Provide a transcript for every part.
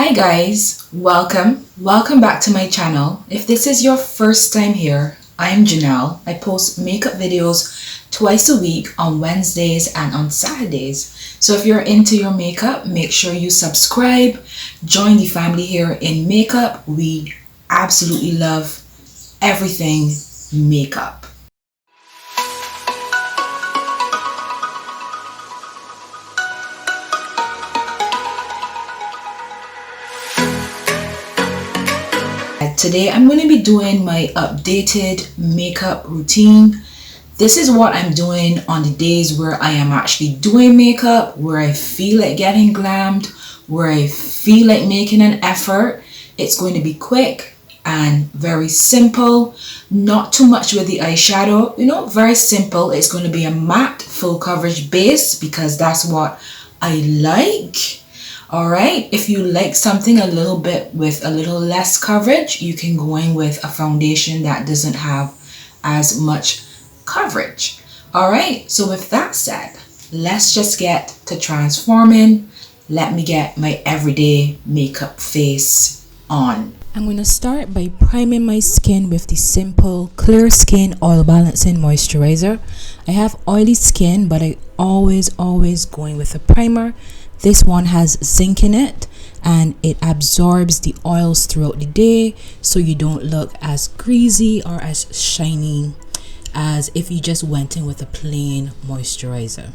Hi guys, welcome back to my channel. If this is your first time here, I'm Janelle. I post makeup videos twice a week on Wednesdays and on Saturdays. So if you're into your makeup, make sure you subscribe, join the family here in makeup. We absolutely love everything makeup. Today I'm going to be doing my updated makeup routine. This is what I'm doing on the days where I am actually doing makeup, where I feel like getting glammed, where I feel like making an effort. It's going to be quick and very simple, not too much with the eyeshadow, very simple. It's going to be a matte full coverage base because that's what I like. Alright, if you like something a little bit with a little less coverage, you can go in with a foundation that doesn't have as much coverage. Alright, so with that said, let's just get to transforming. Let me get my everyday makeup face on. I'm going to start by priming my skin with the simple Clear Skin Oil Balancing Moisturizer. I have oily skin, but I always going with a primer. This one has zinc in it and it absorbs the oils throughout the day so you don't look as greasy or as shiny as if you just went in with a plain moisturizer.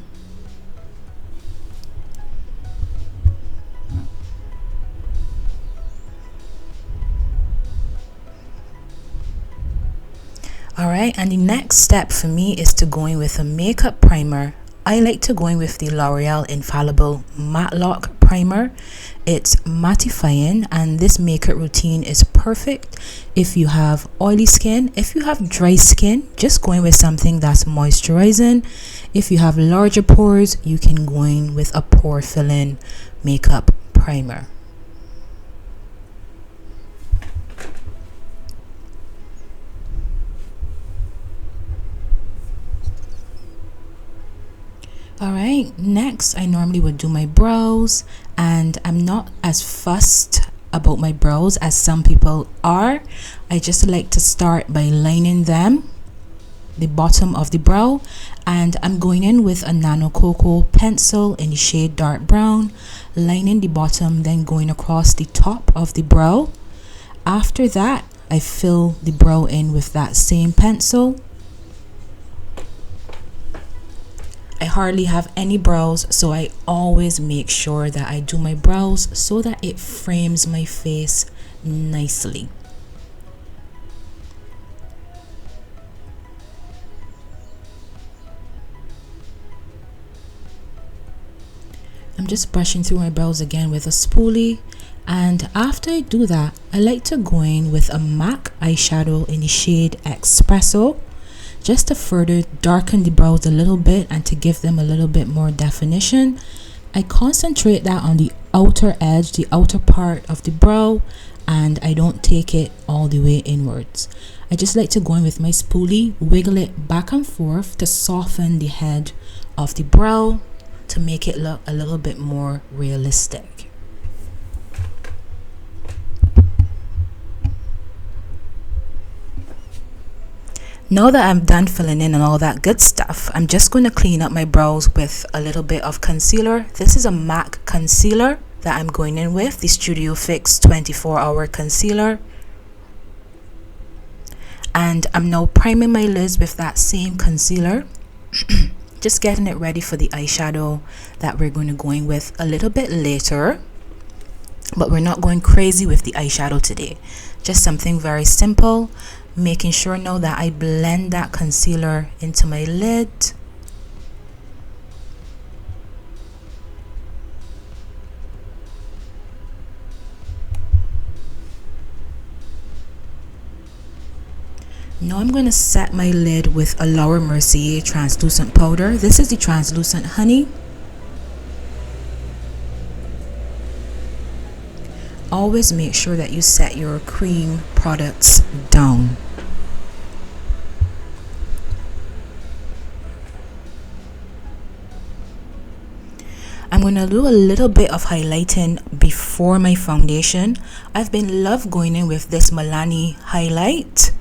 Alright, and the next step for me is to go in with a makeup primer. I like to go in with the L'Oreal Infallible Matte Lock Primer. It's mattifying, and this makeup routine is perfect if you have oily skin. If you have dry skin, just go in with something that's moisturizing. If you have larger pores, you can go in with a pore filling makeup primer. Alright, next I normally would do my brows, and I'm not as fussed about my brows as some people are. I just like to start by lining them, the bottom of the brow, and I'm going in with a Nanacoco pencil in the shade dark brown, lining the bottom, then going across the top of the brow. After that, I fill the brow in with that same pencil. I hardly have any brows, so I always make sure that I do my brows so that it frames my face nicely. I'm just brushing through my brows again with a spoolie, and after I do that, I like to go in with a M.A.C eyeshadow in the shade Expresso, just to further darken the brows a little bit and to give them a little bit more definition. I concentrate that on the outer edge, the outer part of the brow, and I don't take it all the way inwards. I just like to go in with my spoolie, wiggle it back and forth to soften the head of the brow to make it look a little bit more realistic. Now that I'm done filling in and all that good stuff, I'm just going to clean up my brows with a little bit of concealer. This is a M.A.C concealer that I'm going in with, the Studio Fix 24-hour concealer. And I'm now priming my lids with that same concealer. Just getting it ready for the eyeshadow that we're going to go in with a little bit later. But we're not going crazy with the eyeshadow today. Just something very simple. Making sure now that I blend that concealer into my lid. Now I'm going to set my lid with a Laura Mercier translucent powder. This is the translucent honey. Always make sure that you set your cream products down. I'm going to do a little bit of highlighting before my foundation. I've been going in with this Milani highlight.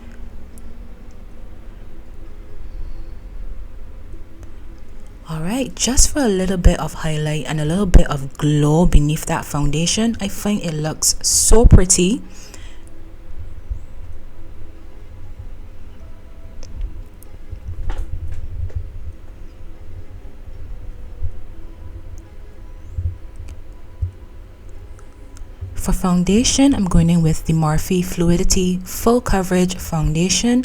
Alright, just for a little bit of highlight and a little bit of glow beneath that foundation. I find it looks so pretty. For foundation, I'm going in with the Morphe Fluidity Full Coverage Foundation.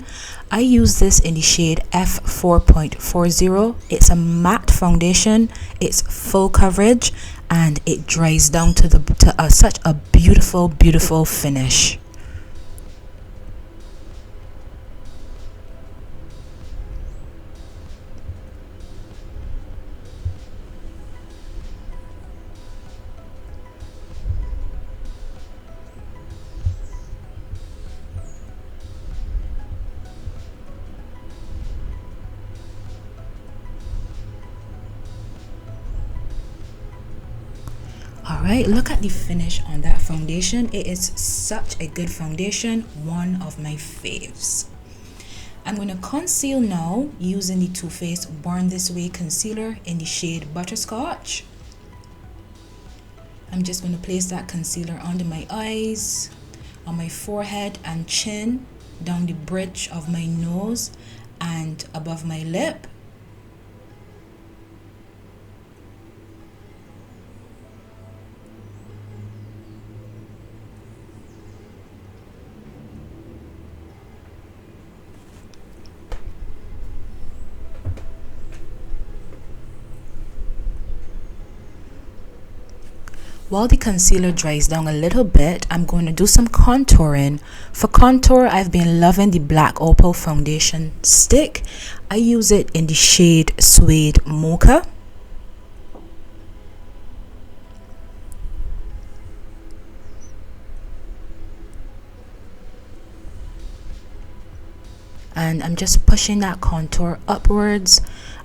I use this in the shade F4.40. It's a matte foundation. It's full coverage and it dries down to such a beautiful finish. Alright, look at the finish on that foundation. It is such a good foundation, one of my faves. I'm going to conceal now using the Too Faced Born This Way concealer in the shade Butterscotch. I'm just going to place that concealer under my eyes, on my forehead and chin, down the bridge of my nose and above my lip. While the concealer dries down a little bit, I'm going to do some contouring. For contour, I've been loving the Black Opal foundation stick. I use it in the shade Suede Mocha. And I'm just pushing that contour upwards.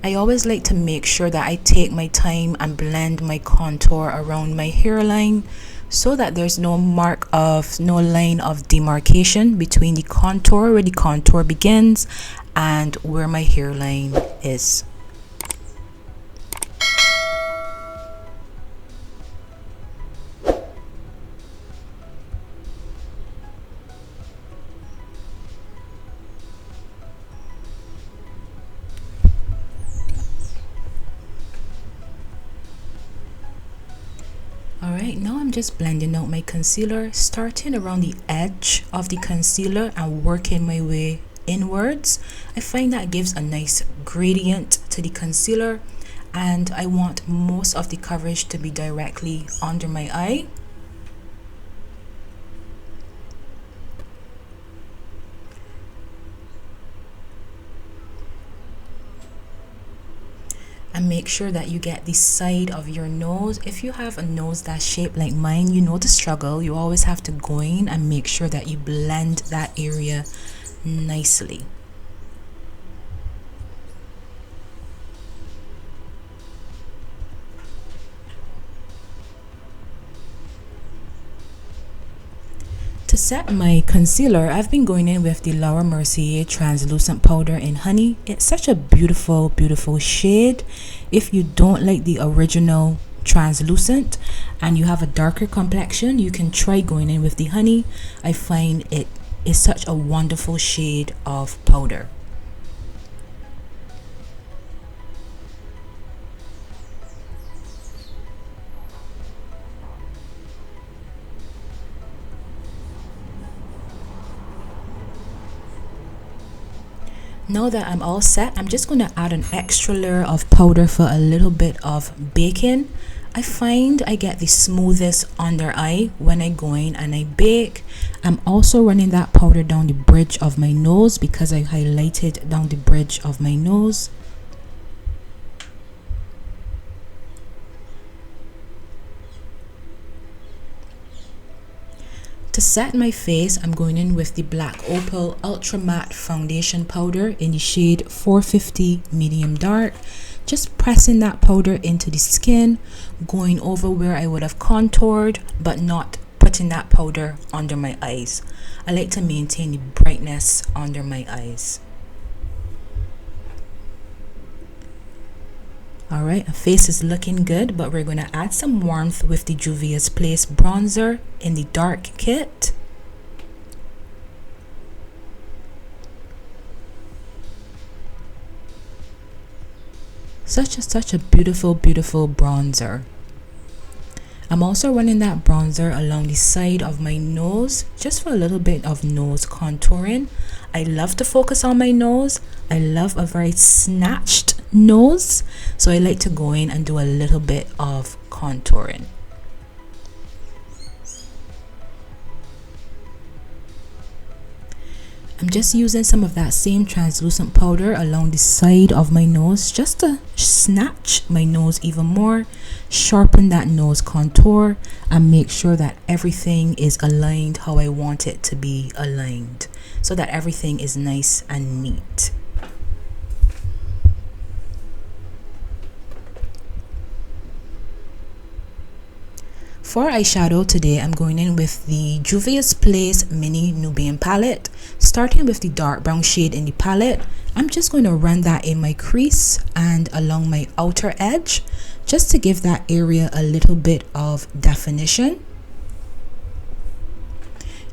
I always like to make sure that I take my time and blend my contour around my hairline so that there's no line of demarcation between the contour, where the contour begins, and where my hairline is. Alright, now I'm just blending out my concealer, starting around the edge of the concealer and working my way inwards. I find that gives a nice gradient to the concealer, and I want most of the coverage to be directly under my eye. And make sure that you get the side of your nose. If you have a nose that's shaped like mine, you know the struggle. You always have to go in and make sure that you blend that area nicely. To set my concealer, I've been going in with the Laura Mercier translucent powder in Honey. It's such a beautiful shade. If you don't like the original translucent and you have a darker complexion, you can try going in with the Honey. I find it is such a wonderful shade of powder. Now that I'm all set, I'm just going to add an extra layer of powder for a little bit of baking. I find I get the smoothest under eye when I go in and I bake. I'm also running that powder down the bridge of my nose because I highlighted down the bridge of my nose. To set my face, I'm going in with the Black Opal Ultra Matte Foundation Powder in the shade 450 Medium Dark. just pressing that powder into the skin, going over where I would have contoured, but not putting that powder under my eyes. I like to maintain the brightness under my eyes. Alright, face is looking good, but we're going to add some warmth with the Juvia's Place bronzer in the dark kit. Such a beautiful bronzer. I'm also running that bronzer along the side of my nose, just for a little bit of nose contouring. I love to focus on my nose. I love a very snatched nose, so I like to go in and do a little bit of contouring. I'm just using some of that same translucent powder along the side of my nose, just to snatch my nose even more, sharpen that nose contour, and make sure that everything is aligned how I want it to be aligned, so that everything is nice and neat. For eyeshadow today, I'm going in with the Juvia's Place Mini Nubian palette. Starting with the dark brown shade in the palette, I'm just going to run that in my crease and along my outer edge, just to give that area a little bit of definition.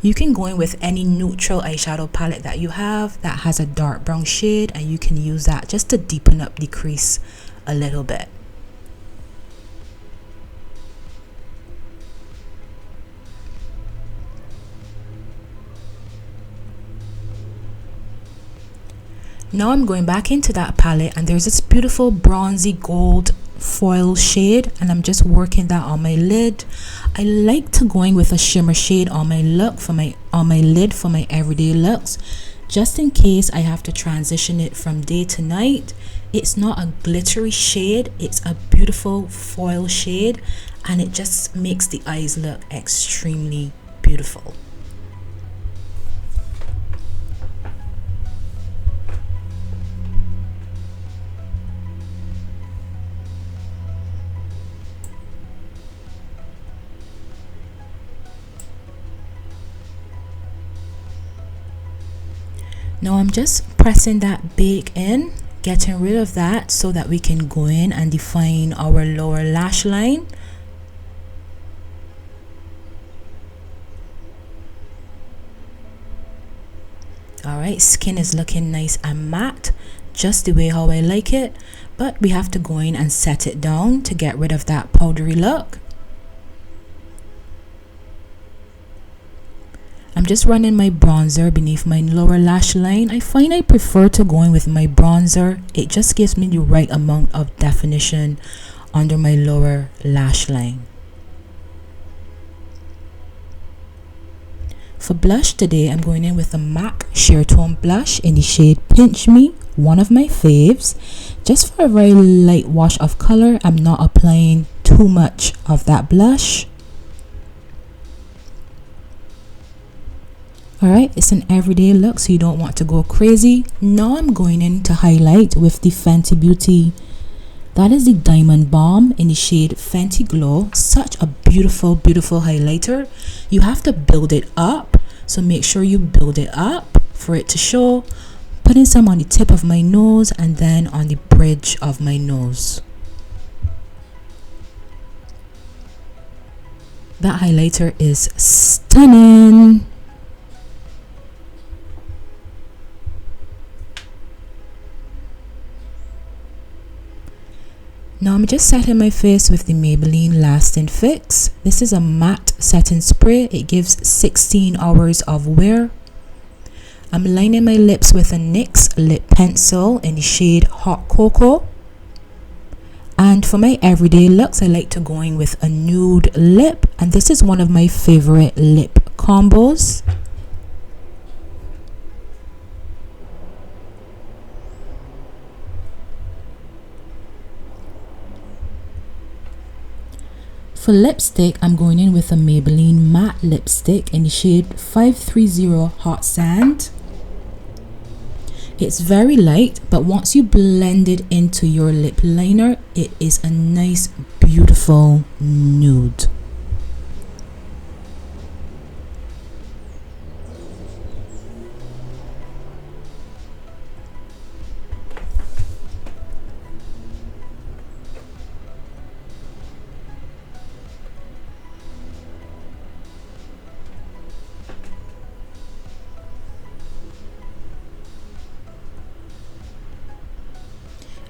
You can go in with any neutral eyeshadow palette that you have that has a dark brown shade, and you can use that just to deepen up the crease a little bit. Now I'm going back into that palette, and there's this beautiful bronzy gold foil shade, and I'm just working that on my lid. I like to go in with a shimmer shade on my lid for my everyday looks, just in case I have to transition it from day to night. It's not a glittery shade, it's a beautiful foil shade, and it just makes the eyes look extremely beautiful. Now I'm just pressing that bake in, getting rid of that so that we can go in and define our lower lash line. Alright, skin is looking nice and matte, just the way how I like it, but we have to go in and set it down to get rid of that powdery look. I'm just running my bronzer beneath my lower lash line. I find I prefer to go in with my bronzer. It just gives me the right amount of definition under my lower lash line. For blush today, I'm going in with a MAC Sheer Tone blush in the shade Pinch Me, one of my faves. Just for a very light wash of color, I'm not applying too much of that blush. Alright, it's an everyday look, so you don't want to go crazy. Now I'm going in to highlight with the Fenty Beauty. That is the Diamond Balm in the shade Fenty Glow. Such a beautiful highlighter. You have to build it up, so make sure you build it up for it to show. Putting some on the tip of my nose and then on the bridge of my nose. That highlighter is stunning. Now I'm just setting my face with the Maybelline Lasting Fix. This is a matte setting spray. It gives 16 hours of wear. I'm lining my lips with a NYX lip pencil in the shade Hot Cocoa. And for my everyday looks, I like to go in with a nude lip. And this is one of my favorite lip combos. For lipstick, I'm going in with a Maybelline matte lipstick in the shade 530 Hot Sand. It's very light, but once you blend it into your lip liner, it is a nice, beautiful nude.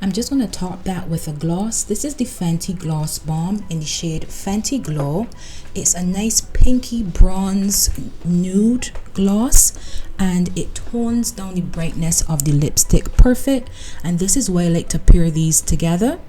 I'm just going to top that with a gloss. This is the Fenty Gloss Bomb in the shade Fenty Glow. It's a nice pinky bronze nude gloss, and it tones down the brightness of the lipstick perfect. And this is why I like to pair these together.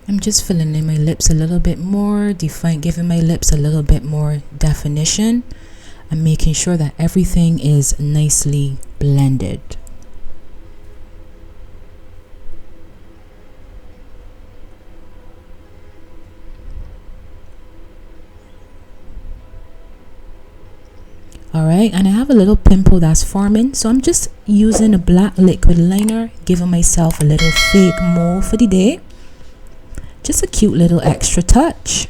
I'm just filling in my lips a little bit more, giving my lips a little bit more definition, and making sure that everything is nicely blended. Alright, and I have a little pimple that's forming, so I'm just using a black liquid liner, giving myself a little fake mole for the day. Just a cute little extra touch.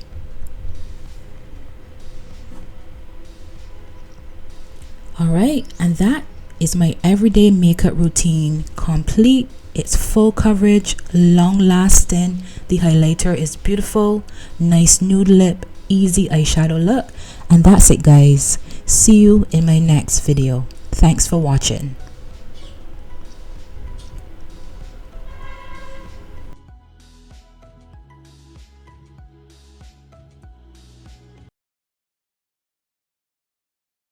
Alright, and that is my everyday makeup routine complete. It's full coverage, long lasting. The highlighter is beautiful, nice nude lip, easy eyeshadow look. And that's it, guys. See you in my next video. Thanks for watching.